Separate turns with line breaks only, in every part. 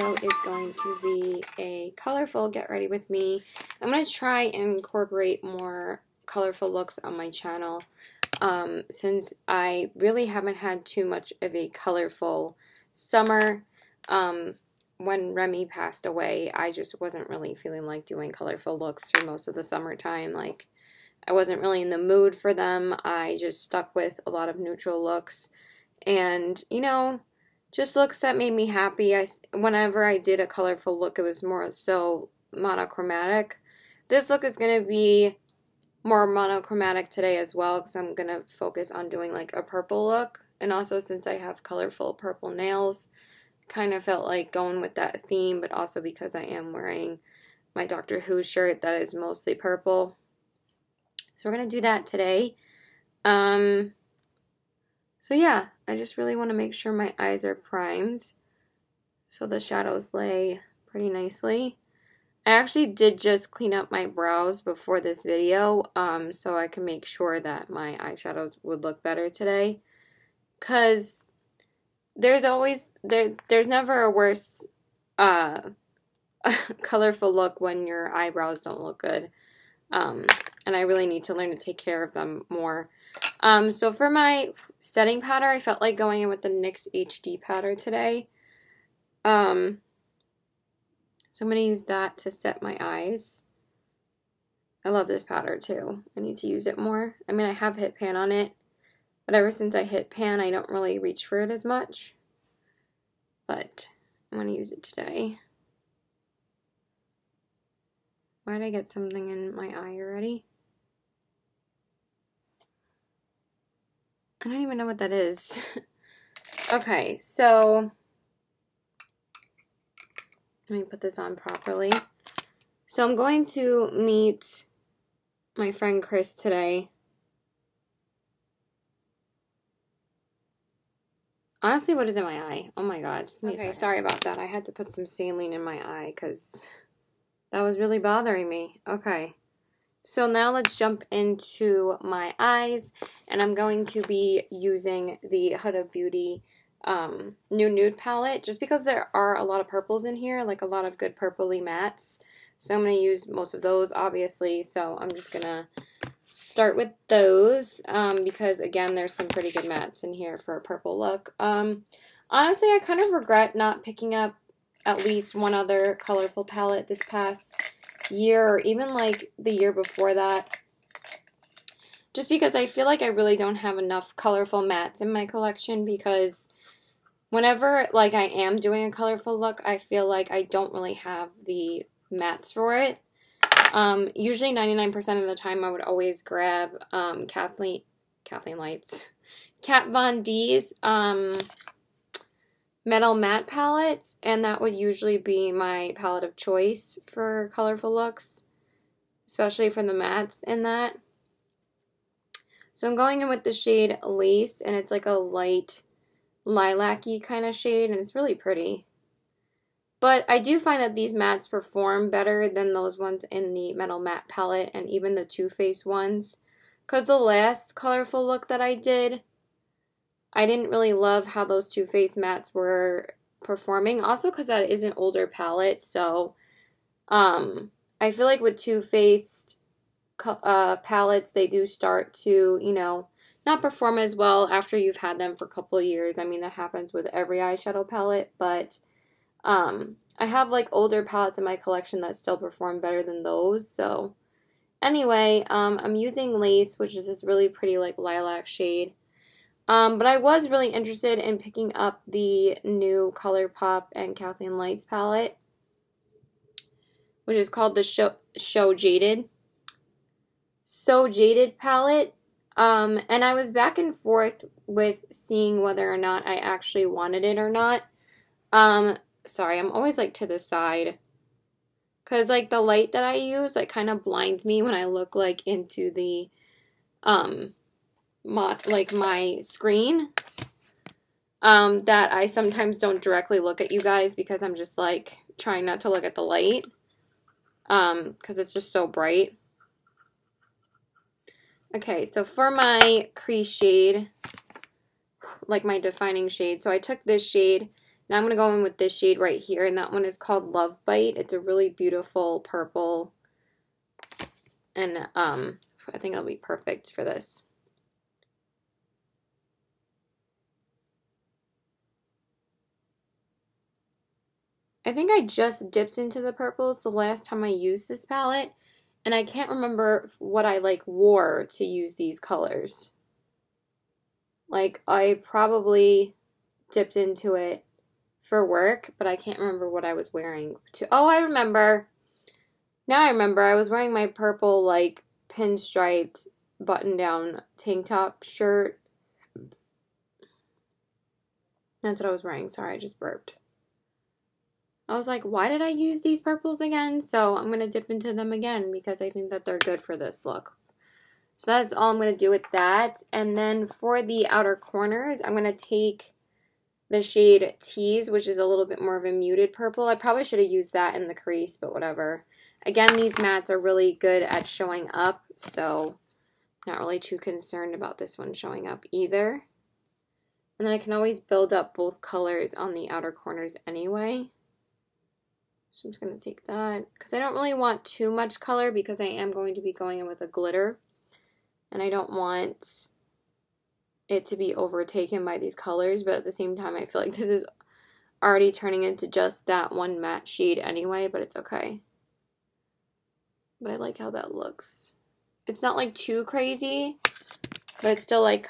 video is going to be a colorful get ready with me. I'm going to try and incorporate more colorful looks on my channel since I really haven't had too much of a colorful summer. When Remy passed away, I just wasn't really feeling like doing colorful looks for most of the summertime. Like, I wasn't really in the mood for them. I just stuck with a lot of neutral looks and, you know, just looks that made me happy. Whenever I did a colorful look, it was more so monochromatic. This look is going to be more monochromatic today as well because I'm going to focus on doing like a purple look. And also since I have colorful purple nails, kind of felt like going with that theme, but also because I am wearing my Doctor Who shirt that is mostly purple. So we're going to do that today. So yeah, I just really want to make sure my eyes are primed so the shadows lay pretty nicely. I actually did just clean up my brows before this video so I can make sure that my eyeshadows would look better today. Because there's never a worse colorful look when your eyebrows don't look good. And I really need to learn to take care of them more. So for my setting powder, I felt like going in with the NYX HD powder today. So I'm going to use that to set my eyes. I love this powder too. I need to use it more. I mean, I have hit pan on it, but ever since I hit pan, I don't really reach for it as much. But I'm going to use it today. Why did I get something in my eye already? I don't even know what that is. Okay, so let me put this on properly. So I'm going to meet my friend Chris today. Honestly, what is in my eye? Oh my god. Okay, sorry about that. I had to put some saline in my eye because that was really bothering me. Okay. So now let's jump into my eyes, and I'm going to be using the Huda Beauty New Nude palette, just because there are a lot of purples in here, like a lot of good purpley mattes. So I'm going to use most of those, obviously, so I'm just going to start with those, because, again, there's some pretty good mattes in here for a purple look. Honestly, I kind of regret not picking up at least one other colorful palette this past year, or even like the year before that, just because I feel like I really don't have enough colorful mattes in my collection, because whenever like I am doing a colorful look, I feel like I don't really have the mattes for it. Usually 99% of the time I would always grab Kathleen Lights, Kat Von D's metal matte palette, and that would usually be my palette of choice for colorful looks, especially for the mattes in that. So I'm going in with the shade Lace, and it's like a light lilac-y kind of shade, and it's really pretty. But I do find that these mattes perform better than those ones in the metal matte palette, and even the Too Faced ones, because the last colorful look that I did, I didn't really love how those Too Faced mattes were performing. Also because that is an older palette, so I feel like with Too Faced palettes, they do start to, you know, not perform as well after you've had them for a couple of years. I mean, that happens with every eyeshadow palette, but I have like older palettes in my collection that still perform better than those. So anyway, I'm using Lace, which is this really pretty like lilac shade. But I was really interested in picking up the new ColourPop and Kathleen Lights palette, which is called the So Jaded palette. And I was back and forth with seeing whether or not I actually wanted it or not. Sorry, I'm always like to the side, because like the light that I use like kind of blinds me when I look like into the my screen, that I sometimes don't directly look at you guys because I'm just like trying not to look at the light, because it's just so bright. Okay, so for my crease shade, like my defining shade, so I took this shade Now I'm going to go in with this shade right here, and that one is called Love Bite. It's a really beautiful purple, and I think it'll be perfect for this. I think I just dipped into the purples the last time I used this palette, and I can't remember what I like wore to use these colors. Like, I probably dipped into it for work, but I can't remember what I was wearing. Oh, I remember. Now I remember. I was wearing my purple, like, pinstriped button-down tank top shirt. That's what I was wearing. Sorry, I just burped. I was like, why did I use these purples again? So I'm going to dip into them again because I think that they're good for this look. So that's all I'm going to do with that. And then for the outer corners, I'm going to take the shade Tease, which is a little bit more of a muted purple. I probably should have used that in the crease, but whatever. Again, these mattes are really good at showing up, so not really too concerned about this one showing up either. And then I can always build up both colors on the outer corners anyway. So I'm just going to take that, because I don't really want too much color because I am going to be going in with a glitter. And I don't want it to be overtaken by these colors, but at the same time I feel like this is already turning into just that one matte shade anyway, but it's okay. But I like how that looks. It's not like too crazy, but it's still like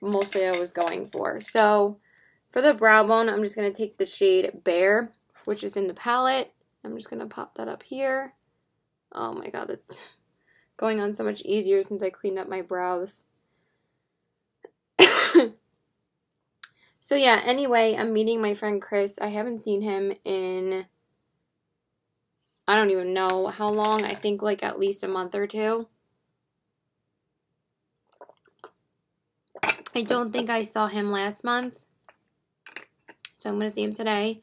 mostly I was going for. So for the brow bone, I'm just going to take the shade Bare, which is in the palette. I'm just going to pop that up here. Oh my god, that's going on so much easier since I cleaned up my brows. So yeah, anyway, I'm meeting my friend Chris. I haven't seen him in, I don't even know how long. I think like at least a month or two. I don't think I saw him last month. So I'm going to see him today.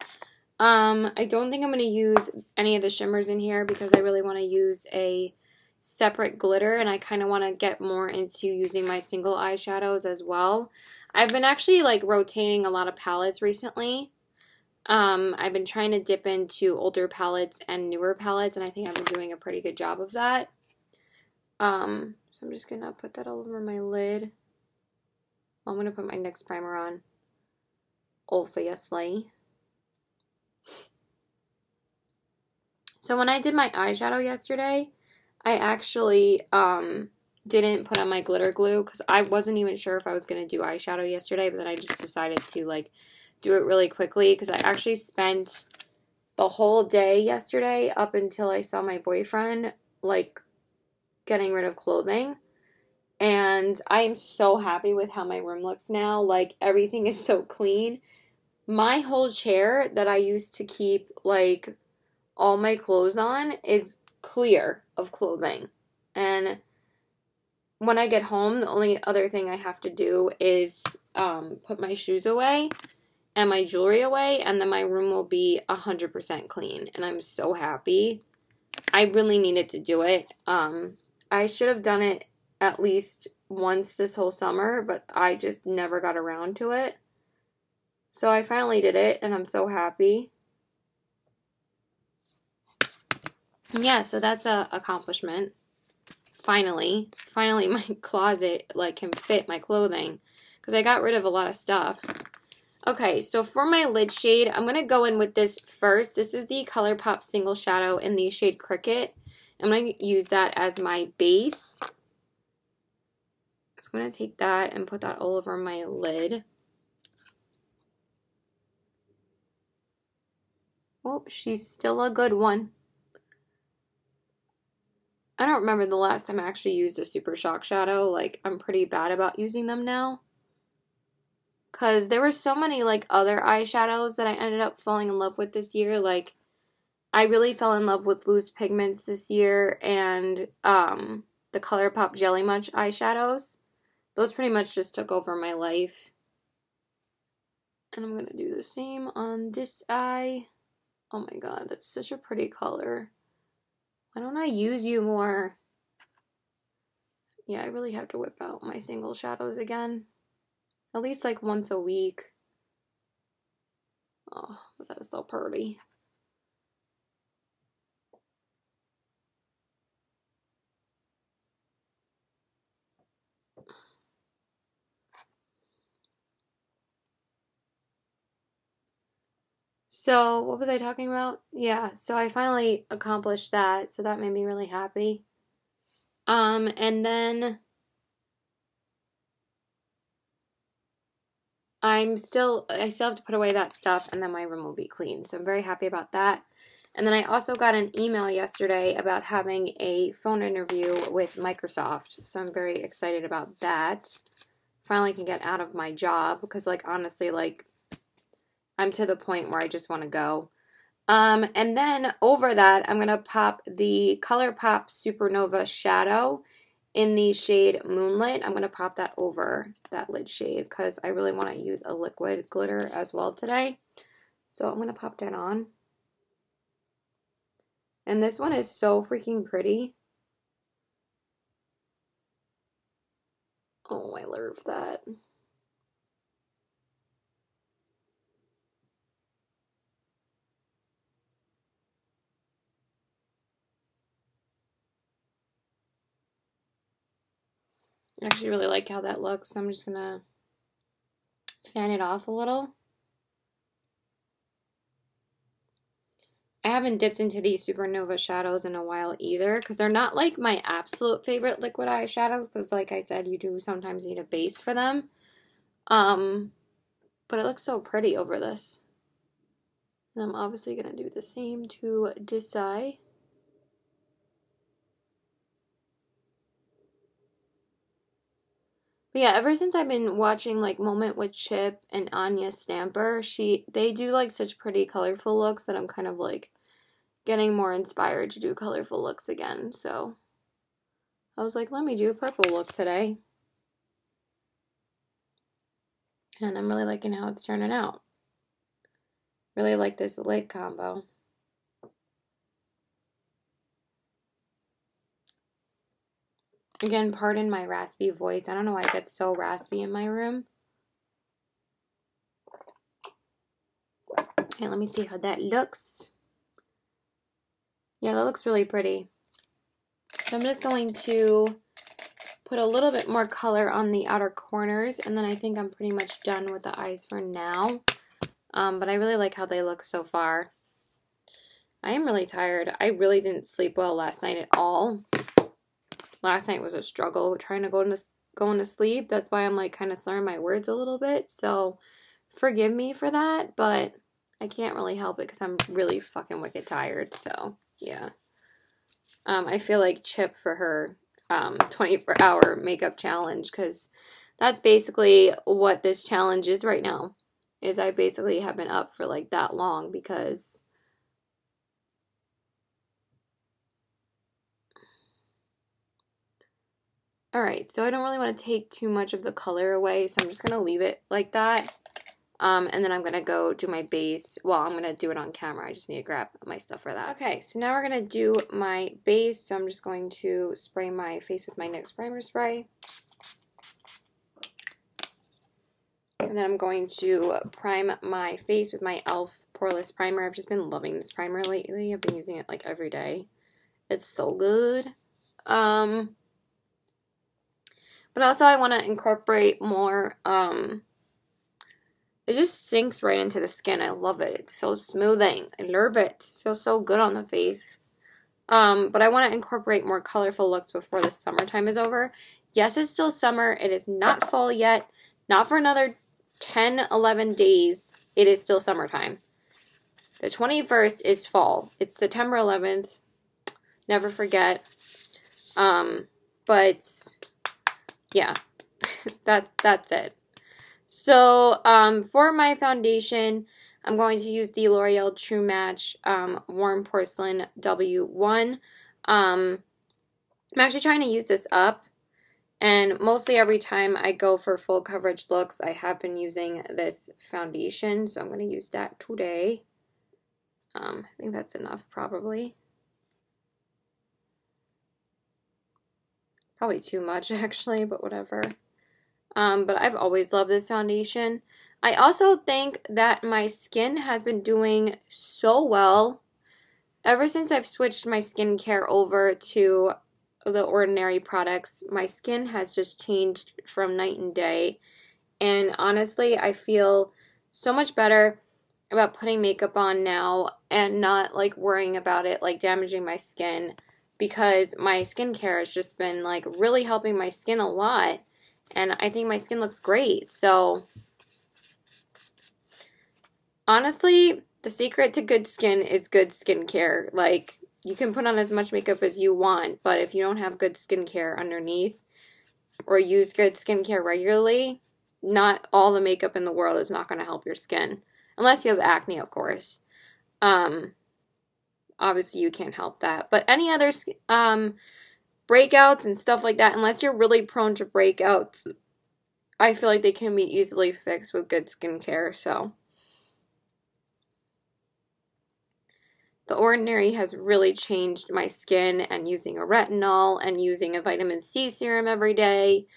I don't think I'm going to use any of the shimmers in here because I really want to use a separate glitter, and I kind of want to get more into using my single eyeshadows as well. I've been actually like rotating a lot of palettes recently. I've been trying to dip into older palettes and newer palettes, and I think I've been doing a pretty good job of that. So I'm just going to put that all over my lid. I'm going to put my NYX primer on, obviously. So when I did my eyeshadow yesterday, I actually didn't put on my glitter glue because I wasn't even sure if I was going to do eyeshadow yesterday, but then I just decided to like do it really quickly because I actually spent the whole day yesterday up until I saw my boyfriend like getting rid of clothing. And I am so happy with how my room looks now. Like, everything is so clean. My whole chair that I used to keep, like, all my clothes on is clear of clothing. And when I get home, the only other thing I have to do is put my shoes away and my jewelry away, and then my room will be 100% clean. And I'm so happy. I really needed to do it. I should have done it at least once this whole summer, but I just never got around to it. So I finally did it, and I'm so happy. Yeah, so that's a accomplishment. Finally my closet like can fit my clothing because I got rid of a lot of stuff. Okay, so for my lid shade, I'm going to go in with this first. This is the ColourPop Single Shadow in the shade Cricket. I'm going to use that as my base. I'm going to take that and put that all over my lid. Oh, she's still a good one. I don't remember the last time I actually used a Super Shock Shadow. Like, I'm pretty bad about using them now. Because there were so many, like, other eyeshadows that I ended up falling in love with this year. Like, I really fell in love with Loose Pigments this year and the ColourPop Jelly Munch eyeshadows. Those pretty much just took over my life. And I'm going to do the same on this eye. Oh my god, that's such a pretty color. Why don't I use you more? Yeah, I really have to whip out my single shadows again. At least like once a week. Oh, that is so pretty. So, what was I talking about? Yeah, so I finally accomplished that, so that made me really happy. And then I still have to put away that stuff and then my room will be clean. So I'm very happy about that. And then I also got an email yesterday about having a phone interview with Microsoft. So I'm very excited about that. Finally can get out of my job because, like, honestly, like, I'm to the point where I just want to go. And then over that, I'm going to pop the ColourPop Supernova Shadow in the shade Moonlit. I'm going to pop that over that lid shade because I really want to use a liquid glitter as well today. So I'm going to pop that on. And this one is so freaking pretty. Oh, I love that. I actually really like how that looks, so I'm just going to fan it off a little. I haven't dipped into these Supernova shadows in a while either because they're not like my absolute favorite liquid eyeshadows because, like I said, you do sometimes need a base for them. But it looks so pretty over this. And I'm obviously going to do the same to this eye. But yeah, ever since I've been watching like Moment with Chip and Anya Stamper, they do like such pretty colorful looks that I'm kind of like getting more inspired to do colorful looks again. So I was like, let me do a purple look today. And I'm really liking how it's turning out. Really like this lid combo. Again, pardon my raspy voice. I don't know why it gets so raspy in my room. Okay, let me see how that looks. Yeah, that looks really pretty. So I'm just going to put a little bit more color on the outer corners, and then I think I'm pretty much done with the eyes for now. But I really like how they look so far. I am really tired. I really didn't sleep well last night at all. Last night was a struggle trying to go into sleep. That's why I'm like kind of slurring my words a little bit. So forgive me for that, but I can't really help it because I'm really fucking wicked tired. So yeah. I feel like Chip for her 24-hour makeup challenge because that's basically what this challenge is right now. Is I basically have been up for like that long because alright, so I don't really want to take too much of the color away, so I'm just going to leave it like that. And then I'm going to go do my base. Well, I'm going to do it on camera. I just need to grab my stuff for that. Okay, so now we're going to do my base. So I'm just going to spray my face with my NYX primer spray. And then I'm going to prime my face with my e.l.f. Poreless Primer. I've just been loving this primer lately. I've been using it like every day. It's so good. But also I want to incorporate more, it just sinks right into the skin. I love it. It's so smoothing. I love it. It feels so good on the face. But I want to incorporate more colorful looks before the summertime is over. Yes, it's still summer. It is not fall yet. Not for another 10, 11 days. It is still summertime. The 21st is fall. It's September 11th. Never forget. But yeah, that's it. So, for my foundation, I'm going to use the L'Oreal True Match Warm Porcelain W1. I'm actually trying to use this up, and mostly every time I go for full coverage looks, I have been using this foundation, so I'm going to use that today. I think that's enough, probably. Probably too much, actually, but whatever. But I've always loved this foundation. I also think that my skin has been doing so well ever since I've switched my skincare over to the Ordinary products. My skin has just changed from night and day. And honestly, I feel so much better about putting makeup on now and not like worrying about it like damaging my skin, because my skincare has just been like really helping my skin a lot. And I think my skin looks great. So honestly, the secret to good skin is good skincare. Like, you can put on as much makeup as you want, but if you don't have good skincare underneath or use good skincare regularly, not all the makeup in the world is not going to help your skin. Unless you have acne, of course. Obviously, you can't help that. But any other breakouts and stuff like that, unless you're really prone to breakouts, I feel like they can be easily fixed with good skincare. So The Ordinary has really changed my skin, and using a retinol and using a vitamin C serum every day.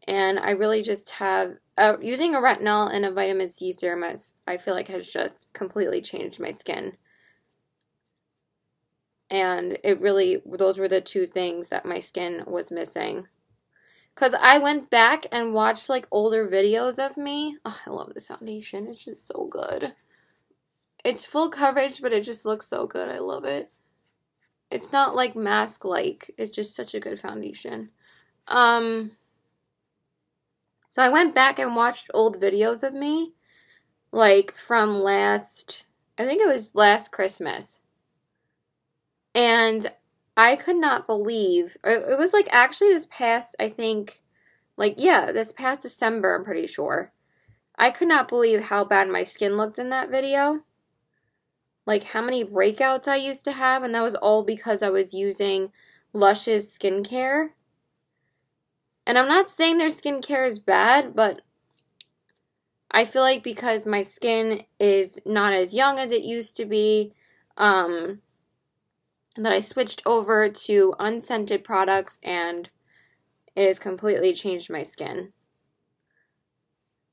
And I really just have, using a retinol and a vitamin C serum, I feel like has just completely changed my skin. And it really, those were the two things that my skin was missing. Because I went back and watched like older videos of me. Oh, I love this foundation. It's just so good. It's full coverage, but it just looks so good. I love it. It's not like mask-like. It's just such a good foundation. So I went back and watched old videos of me, like from I think it was last Christmas. And I could not believe, it was like actually this past, I think, this past December, I'm pretty sure. I could not believe how bad my skin looked in that video. Like how many breakouts I used to have, and that was all because I was using Lush's skincare. And I'm not saying their skincare is bad, but I feel like because my skin is not as young as it used to be, that I switched over to unscented products, and it has completely changed my skin.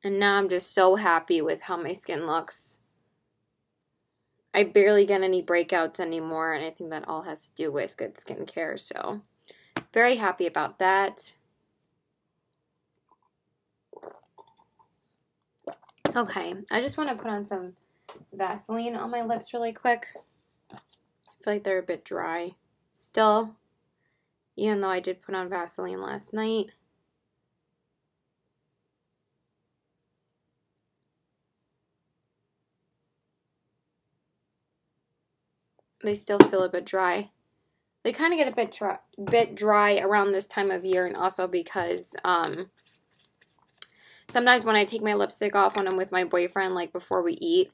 And now I'm just so happy with how my skin looks. I barely get any breakouts anymore, and I think that all has to do with good skincare, so very happy about that. Okay, I just want to put on some Vaseline on my lips really quick. I feel like they're a bit dry still, even though I did put on Vaseline last night. They still feel a bit dry. They kind of get a bit dry around this time of year, and also because sometimes when I take my lipstick off when I'm with my boyfriend, like before we eat,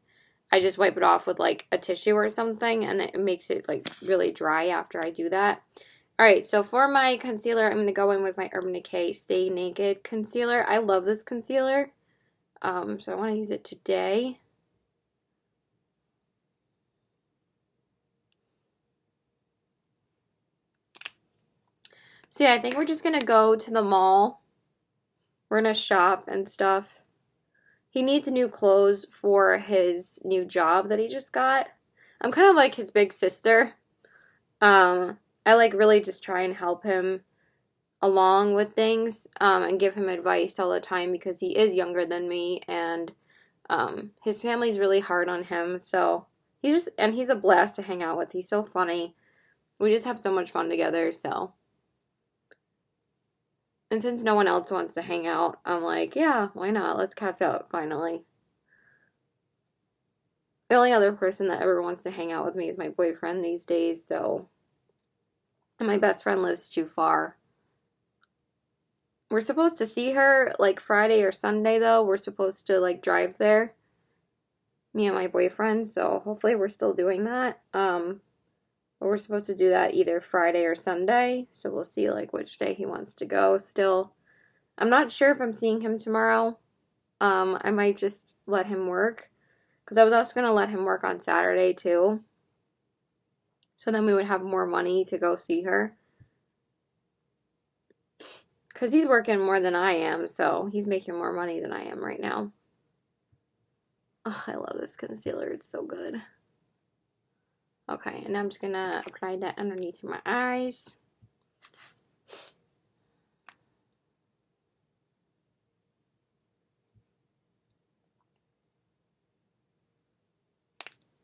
I just wipe it off with like a tissue or something, and it makes it like really dry after I do that. Alright, so for my concealer, I'm going to go in with my Urban Decay Stay Naked concealer. I love this concealer, so I want to use it today. So yeah, I think we're just going to go to the mall. We're going to shop and stuff. He needs new clothes for his new job that he just got. I'm kind of like his big sister. I like really just try and help him along with things, and give him advice all the time because he is younger than me, and his family's really hard on him. So he's a blast to hang out with. He's so funny. We just have so much fun together, so. And since no one else wants to hang out, I'm like, yeah, why not? Let's catch up, finally. The only other person that ever wants to hang out with me is my boyfriend these days, so. And my best friend lives too far. We're supposed to see her, like, Friday or Sunday, though. We're supposed to, like, drive there. Me and my boyfriend, so hopefully we're still doing that. But we're supposed to do that either Friday or Sunday, so we'll see like which day he wants to go still. I'm not sure if I'm seeing him tomorrow. I might just let him work, because I was also going to let him work on Saturday too. So then we would have more money to go see her. Because he's working more than I am, so he's making more money than I am right now. Oh, I love this concealer. It's so good. Okay, and I'm just gonna apply that underneath my eyes.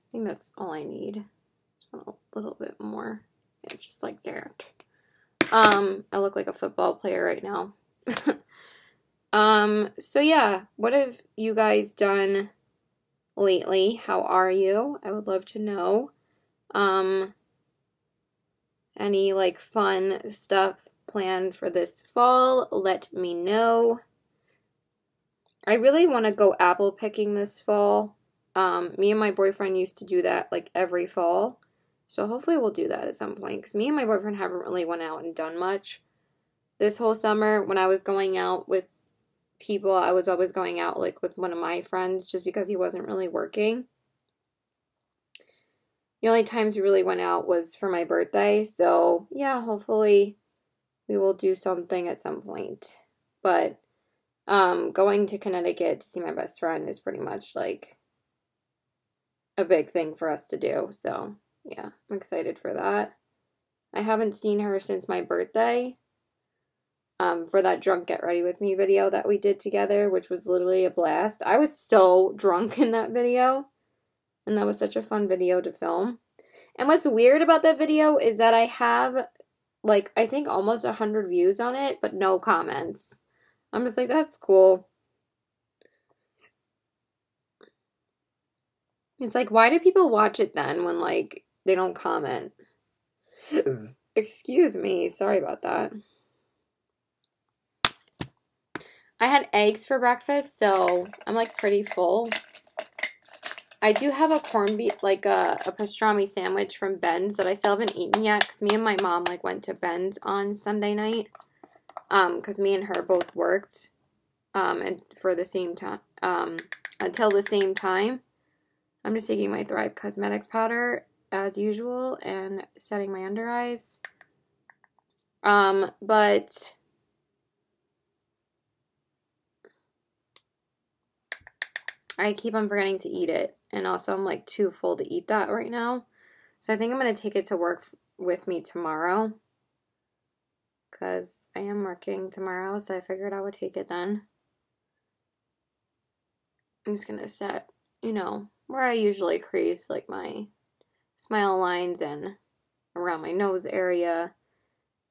I think that's all I need. A little bit more. Yeah, just like that. I look like a football player right now. So yeah, what have you guys done lately? How are you? I would love to know. Any like fun stuff planned for this fall? Let me know. I really want to go apple picking this fall. Me and my boyfriend used to do that like every fall. So hopefully we'll do that at some point because me and my boyfriend haven't really went out and done much. This whole summer when I was going out with people, I was always going out like with one of my friends just because he wasn't really working. The only times we really went out was for my birthday. So yeah, hopefully we will do something at some point. But going to Connecticut to see my best friend is pretty much like a big thing for us to do. So yeah, I'm excited for that. I haven't seen her since my birthday. For that drunk get ready with me video that we did together, which was literally a blast. I was so drunk in that video, and that was such a fun video to film. And what's weird about that video is that I have, like, I think almost 100 views on it, but no comments. I'm just like, that's cool. It's like, why do people watch it then when, like, they don't comment? Excuse me, sorry about that. I had eggs for breakfast, so I'm like pretty full. I do have a corned beef, like a pastrami sandwich from Ben's that I still haven't eaten yet because me and my mom like went to Ben's on Sunday night. Because me and her both worked and for the same time, until the same time. I'm just taking my Thrive Cosmetics powder as usual and setting my under eyes. But I keep on forgetting to eat it. And also I'm like too full to eat that right now. So I think I'm going to take it to work with me tomorrow. Because I am working tomorrow, so I figured I would take it then. I'm just going to set, you know, where I usually crease like my smile lines and around my nose area.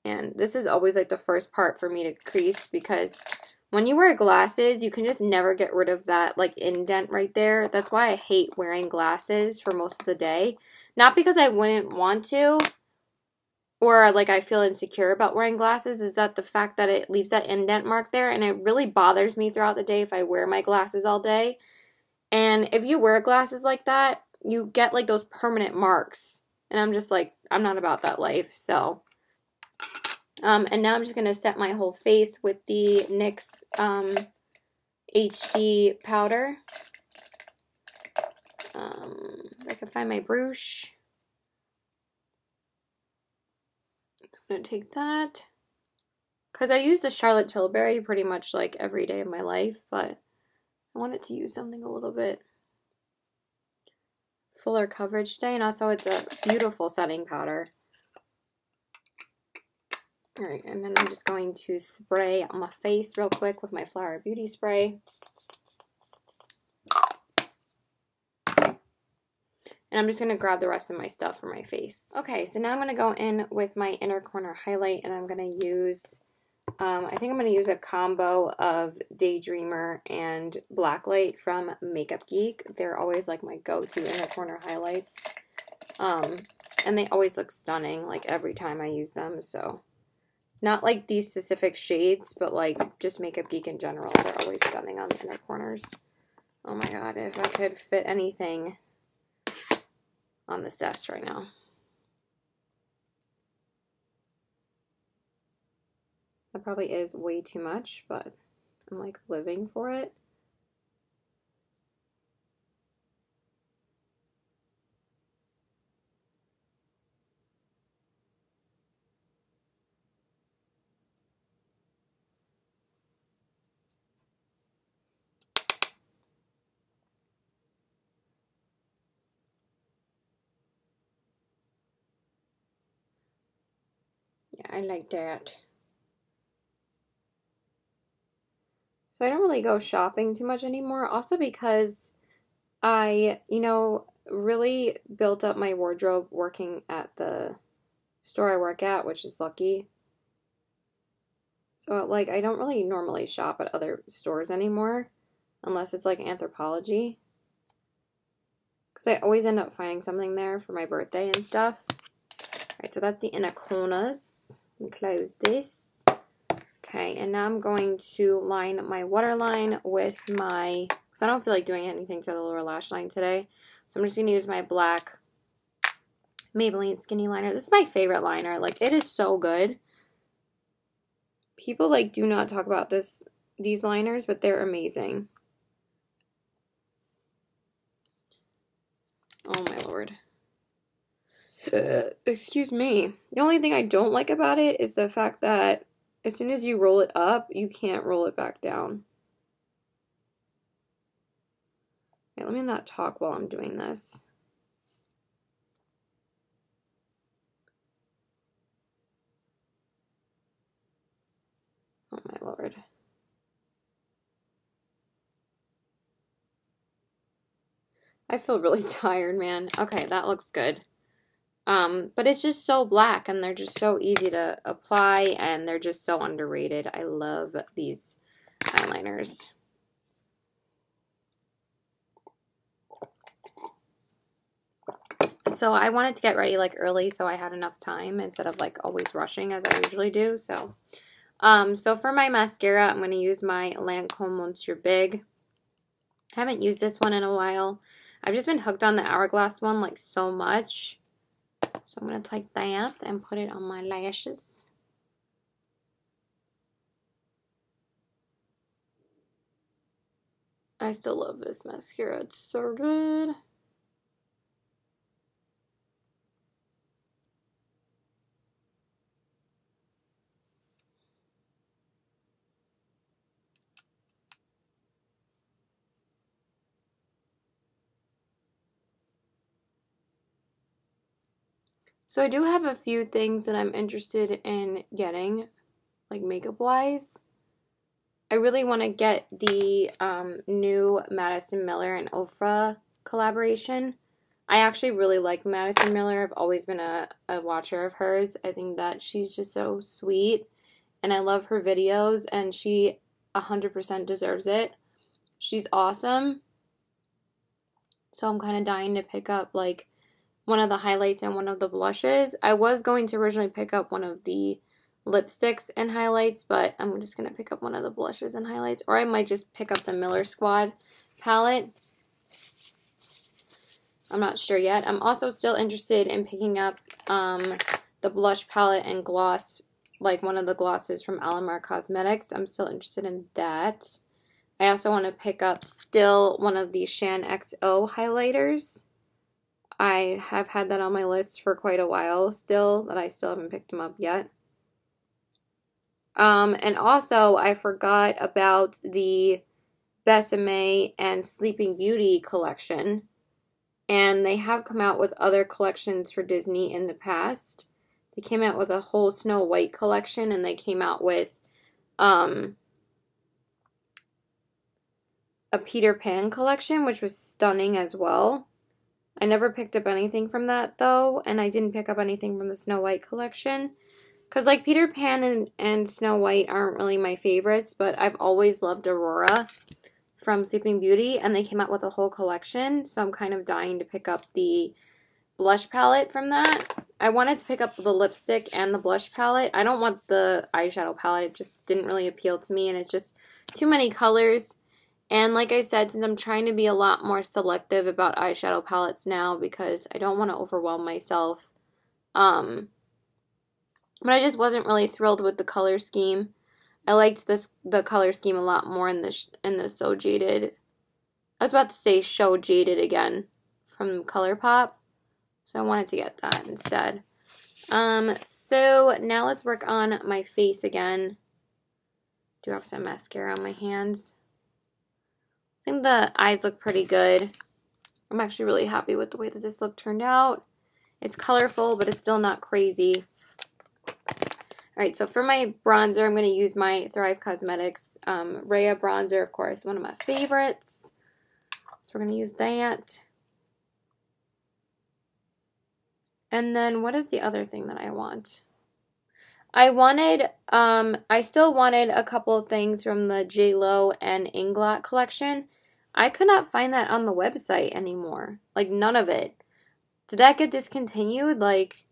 And this is always like the first part for me to crease because when you wear glasses, you can just never get rid of that like indent right there. That's why I hate wearing glasses for most of the day. Not because I wouldn't want to or like I feel insecure about wearing glasses, is that the fact that it leaves that indent mark there, and it really bothers me throughout the day if I wear my glasses all day. And if you wear glasses like that, you get like those permanent marks. And I'm just like, I'm not about that life, so. And now I'm just going to set my whole face with the NYX HD powder. I can find my brush. I'm just going to take that. Because I use the Charlotte Tilbury pretty much like every day of my life, but I wanted to use something a little bit fuller coverage today, and also it's a beautiful setting powder. Alright, and then I'm just going to spray on my face real quick with my Flower Beauty spray. And I'm just going to grab the rest of my stuff for my face. Okay, so now I'm going to go in with my inner corner highlight, and I'm going to use, I think I'm going to use a combo of Daydreamer and Blacklight from Makeup Geek. They're always like my go-to inner corner highlights. And they always look stunning, like every time I use them, so. Not like these specific shades, but like just Makeup Geek in general. They're always stunning on the inner corners. Oh my god, if I could fit anything on this desk right now. That probably is way too much, but I'm like living for it. I like that. So I don't really go shopping too much anymore. Also because I, really built up my wardrobe working at the store I work at, which is lucky. So, like, I don't really normally shop at other stores anymore, unless it's, like, Anthropologie. Because I always end up finding something there for my birthday and stuff. Alright, so that's the Inaconas. Let me close this. Okay, and now I'm going to line my waterline with my, because I don't feel like doing anything to the lower lash line today. So I'm just going to use my black Maybelline Skinny Liner. This is my favorite liner. Like, it is so good. People, like, do not talk about these liners, but they're amazing. Oh, my Lord. Excuse me. The only thing I don't like about it is the fact that as soon as you roll it up, you can't roll it back down. Okay, let me not talk while I'm doing this. Oh my Lord. I feel really tired, man. Okay, that looks good. But it's just so black and they're just so easy to apply and they're just so underrated. I love these eyeliners. So I wanted to get ready like early so I had enough time instead of like always rushing as I usually do. So for my mascara, I'm going to use my Lancome Monsieur Big. I haven't used this one in a while. I've just been hooked on the Hourglass one like so much. So I'm going to take that and put it on my lashes. I still love this mascara. It's so good. So I do have a few things that I'm interested in getting, like makeup-wise. I really want to get the new Madison Miller and Ofra collaboration. I actually really like Madison Miller. I've always been a watcher of hers. I think that she's just so sweet, and I love her videos, and she 100% deserves it. She's awesome. So I'm kind of dying to pick up, like, one of the highlights and one of the blushes. I was going to originally pick up one of the lipsticks and highlights, but I'm just going to pick up one of the blushes and highlights. Or I might just pick up the Miller Squad palette. I'm not sure yet. I'm also still interested in picking up the blush palette and gloss, like one of the glosses from Alamar Cosmetics. I'm still interested in that. I also want to pick up still one of the Shan XO highlighters. I have had that on my list for quite a while still, that I still haven't picked them up yet. And also, I forgot about the Besame and Sleeping Beauty collection. And they have come out with other collections for Disney in the past. They came out with a whole Snow White collection, and they came out with a Peter Pan collection, which was stunning as well. I never picked up anything from that, though, and I didn't pick up anything from the Snow White collection. Because, like, Peter Pan and Snow White aren't really my favorites, but I've always loved Aurora from Sleeping Beauty, and they came out with a whole collection, so I'm kind of dying to pick up the blush palette from that. I wanted to pick up the lipstick and the blush palette. I don't want the eyeshadow palette. It just didn't really appeal to me, and it's just too many colors. And like I said, since I'm trying to be a lot more selective about eyeshadow palettes now because I don't want to overwhelm myself. But I just wasn't really thrilled with the color scheme. I liked the color scheme a lot more in the So Jaded. I was about to say Show Jaded again from ColourPop. So I wanted to get that instead. So now let's work on my face again. Do have some mascara on my hands. I think the eyes look pretty good. I'm actually really happy with the way that this look turned out. It's colorful, but it's still not crazy. Alright, so for my bronzer, I'm going to use my Thrive Cosmetics Rhea bronzer, of course, one of my favorites. So we're going to use that. And then what is the other thing that I want? I still wanted a couple of things from the JLo and Inglot collection. I could not find that on the website anymore. Like, none of it. Did that get discontinued? Like,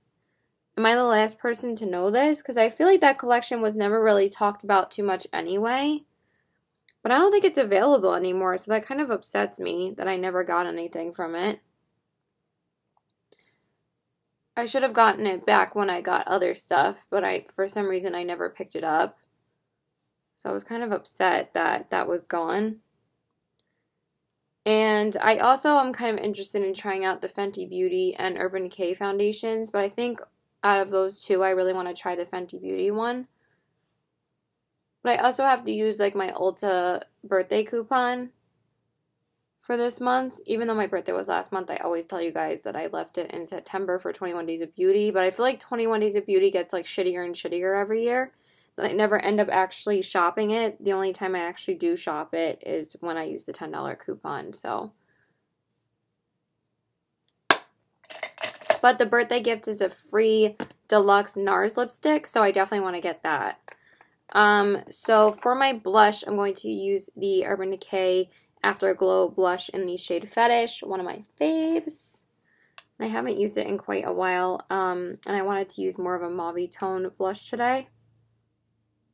am I the last person to know this? Because I feel like that collection was never really talked about too much anyway. But I don't think it's available anymore, so that kind of upsets me that I never got anything from it. I should have gotten it back when I got other stuff, but for some reason I never picked it up. So I was kind of upset that that was gone. And I also am kind of interested in trying out the Fenty Beauty and Urban Decay foundations, but I think out of those two, I really want to try the Fenty Beauty one. But I also have to use like my Ulta birthday coupon for this month. Even though my birthday was last month, I always tell you guys that I left it in September for 21 Days of Beauty, but I feel like 21 Days of Beauty gets like shittier and shittier every year. That I never end up actually shopping it. The only time I actually do shop it is when I use the $10 coupon, so. But the birthday gift is a free deluxe NARS lipstick, so I definitely want to get that. So for my blush, I'm going to use the Urban Decay Afterglow blush in the shade Fetish, one of my faves. I haven't used it in quite a while, and I wanted to use more of a mauve tone blush today.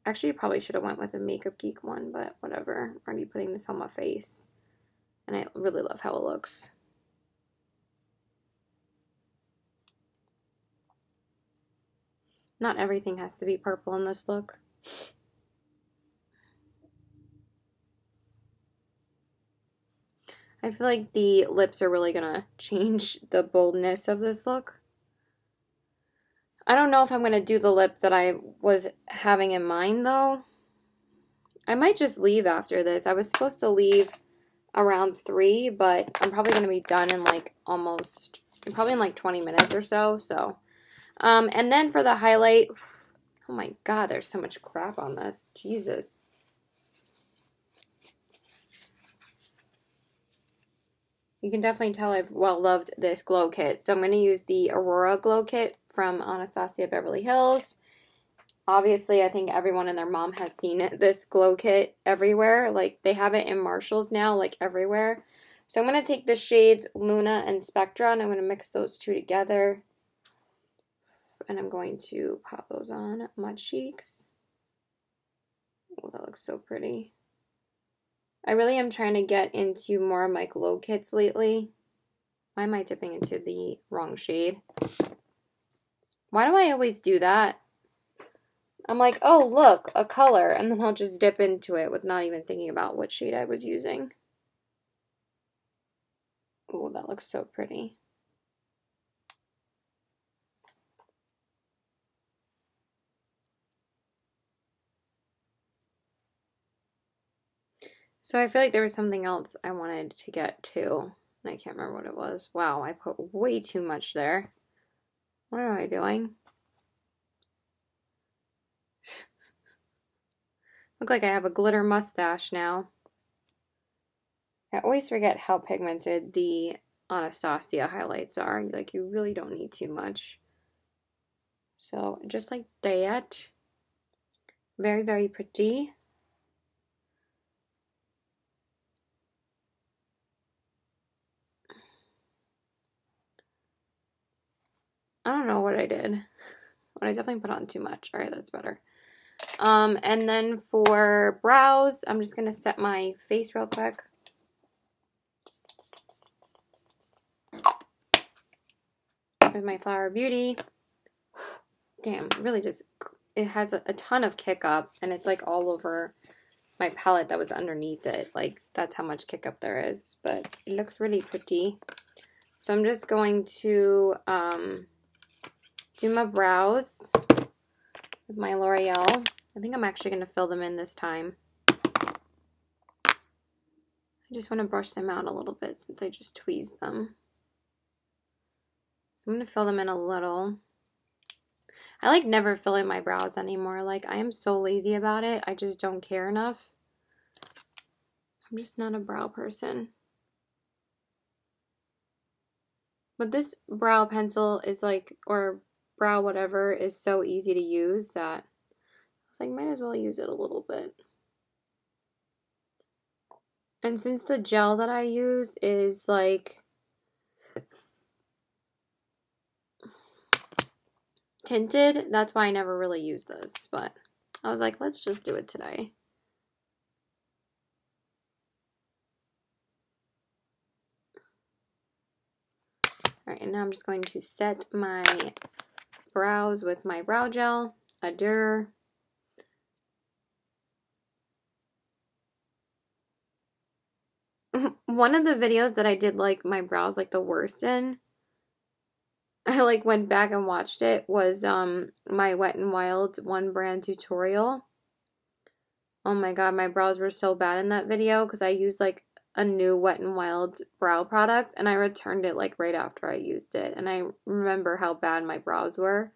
Actually, I probably should have went with a Makeup Geek one, but whatever. I'm already putting this on my face, and I really love how it looks. Not everything has to be purple in this look. I feel like the lips are really gonna change the boldness of this look. I don't know if I'm gonna do the lip that I was having in mind though. I might just leave after this. I was supposed to leave around 3, but I'm probably gonna be done in like probably in like 20 minutes or so. And then for the highlight, oh my god, there's so much crap on this. Jesus. You can definitely tell I've loved this glow kit. So I'm going to use the Aurora glow kit from Anastasia Beverly Hills. Obviously, I think everyone and their mom has seen this glow kit everywhere. Like, they have it in Marshalls now, like everywhere. So I'm going to take the shades Luna and Spectra, and I'm going to mix those two together. And I'm going to pop those on my cheeks. Oh, that looks so pretty. I really am trying to get into more of my glow kits lately. Why am I dipping into the wrong shade? Why do I always do that? I'm like, oh, look, a color, and then I'll just dip into it with not even thinking about what shade I was using. Oh, that looks so pretty. So I feel like there was something else I wanted to get to, and I can't remember what it was. Wow, I put way too much there. What am I doing? Look like I have a glitter mustache now. I always forget how pigmented the Anastasia highlights are. Like, you really don't need too much. So, just like that. Very, very pretty. I don't know what I did. But I definitely put on too much. Alright, that's better. And then for brows, I'm just going to set my face real quick. With my Flower Beauty. Damn, really just, it has a ton of kick up, and it's like all over my palette that was underneath it. Like, that's how much kick up there is, but it looks really pretty. So I'm just going to do my brows with my L'Oreal. I think I'm actually going to fill them in this time. I just want to brush them out a little bit since I just tweezed them. So I'm going to fill them in a little. I like never fill in my brows anymore. Like, I am so lazy about it. I just don't care enough. I'm just not a brow person. But this brow pencil is like, or brow whatever, is so easy to use that I was like, might as well use it a little bit. And since the gel that I use is like tinted, that's why I never really use this. But I was like, let's just do it today. Alright, and now I'm just going to set my brows with my brow gel, Adore. One of the videos that I did like my brows like the worst in, I like went back and watched it, was my Wet n Wild one brand tutorial. Oh my god, my brows were so bad in that video because I used like a new Wet n Wild brow product and I returned it like right after I used it, and I remember how bad my brows were.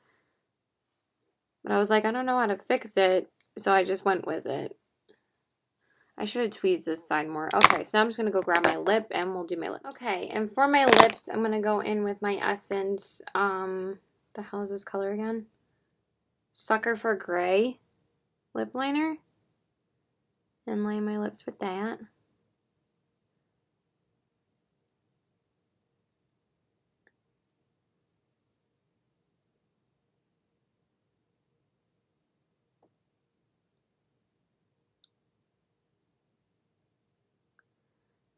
But I was like, I don't know how to fix it, so I just went with it. I should have tweezed this side more. Okay, so now I'm just going to go grab my lip and we'll do my lips. Okay, and for my lips, I'm going to go in with my Essence, the hell is this color again? Sucker for Gray lip liner. And line my lips with that.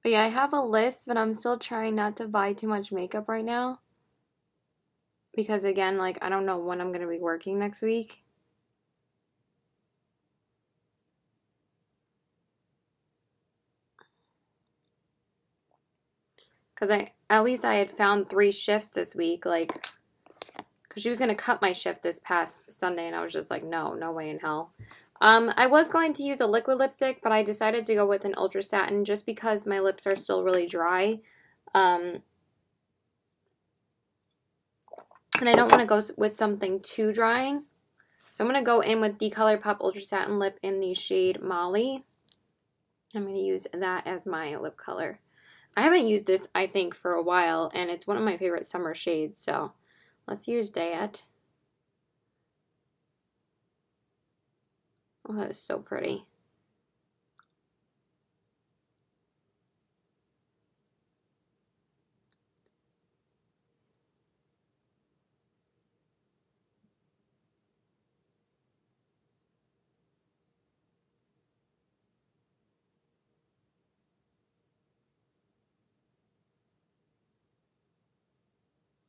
But yeah, I have a list, but I'm still trying not to buy too much makeup right now. Because again, like, I don't know when I'm going to be working next week. Because at least I had found 3 shifts this week, like, because she was going to cut my shift this past Sunday, and I was just like, no way in hell. I was going to use a liquid lipstick, but I decided to go with an Ultra Satin just because my lips are still really dry. And I don't want to go with something too drying. So I'm going to go in with the ColourPop Ultra Satin Lip in the shade Molly. I'm going to use that as my lip color. I haven't used this, I think, for a while, and it's one of my favorite summer shades, so let's use that. Oh, that is so pretty.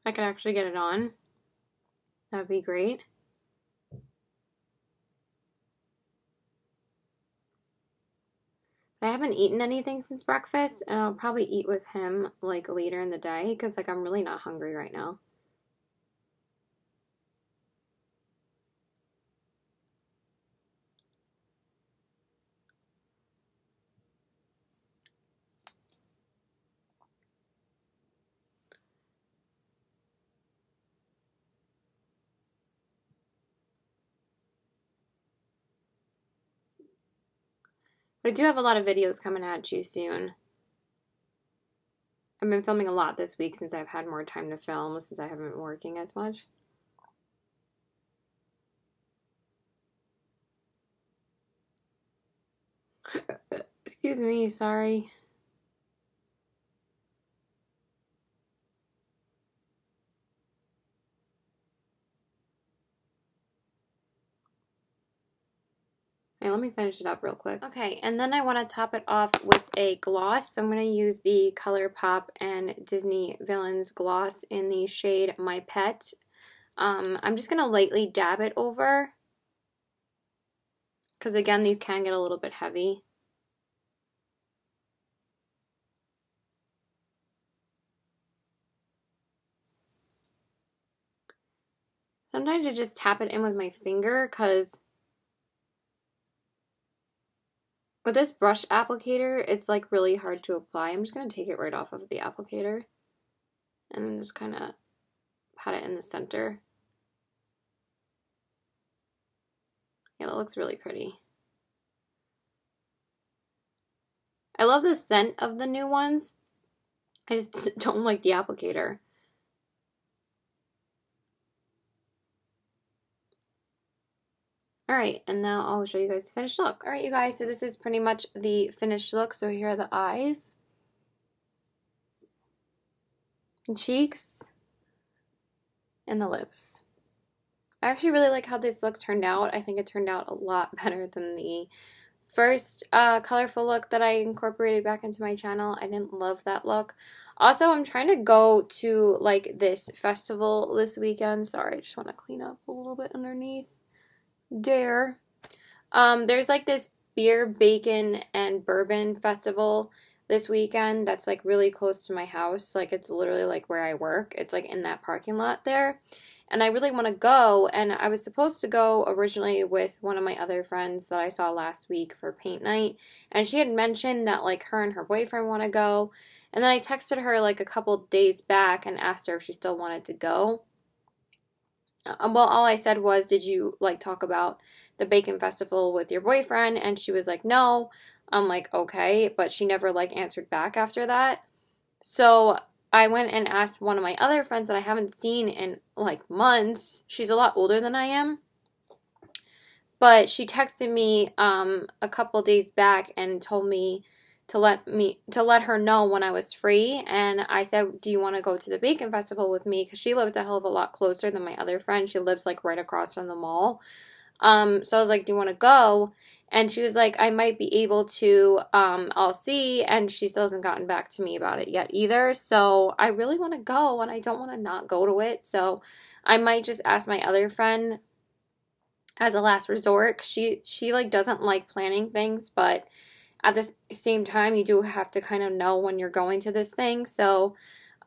I could actually get it on. That would be great. I haven't eaten anything since breakfast, and I'll probably eat with him like later in the day because like I'm really not hungry right now. But I do have a lot of videos coming at you soon. I've been filming a lot this week since I've had more time to film, since I haven't been working as much. Excuse me, sorry. Okay, let me finish it up real quick. Okay, and then I want to top it off with a gloss. So I'm going to use the ColourPop and Disney Villains gloss in the shade My Pet. I'm just going to lightly dab it over, because again, these can get a little bit heavy. Sometimes I just tap it in with my finger, because with this brush applicator, it's like really hard to apply. I'm just going to take it right off of the applicator and then just kind of pat it in the center. Yeah, that looks really pretty. I love the scent of the new ones. I just don't like the applicator. Alright, and now I'll show you guys the finished look. Alright, you guys, so this is pretty much the finished look. So here are the eyes, the cheeks, and the lips. I actually really like how this look turned out. I think it turned out a lot better than the first colorful look that I incorporated back into my channel. I didn't love that look. Also, I'm trying to go to like this festival this weekend. Sorry, I just want to clean up a little bit underneath there. There's like this beer, bacon, and bourbon festival this weekend that's like really close to my house. Like it's literally like where I work. It's like in that parking lot there. And I really want to go, and I was supposed to go originally with one of my other friends that I saw last week for paint night, and she had mentioned that like her and her boyfriend want to go, and then I texted her like a couple days back and asked her if she still wanted to go. Well, all I said was, did you like talk about the bacon festival with your boyfriend? And she was like, no. I'm like, okay, but she never like answered back after that. So I went and asked one of my other friends that I haven't seen in like months. She's a lot older than I am. But she texted me a couple days back and told me to let her know when I was free. And I said, do you want to go to the bacon festival with me? Because she lives a hell of a lot closer than my other friend. She lives like right across from the mall. So I was like, do you want to go? And she was like, I might be able to, I'll see. And she still hasn't gotten back to me about it yet either. So I really want to go, and I don't want to not go to it. So I might just ask my other friend as a last resort. She like doesn't like planning things, but at the same time, you do have to kind of know when you're going to this thing. So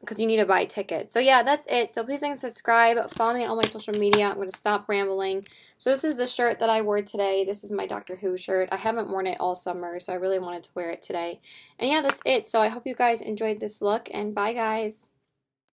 because you need to buy tickets. So yeah, that's it. So please like and subscribe. Follow me on all my social media. I'm going to stop rambling. So this is the shirt that I wore today. This is my Doctor Who shirt. I haven't worn it all summer, so I really wanted to wear it today. And yeah, that's it. So I hope you guys enjoyed this look, and bye guys.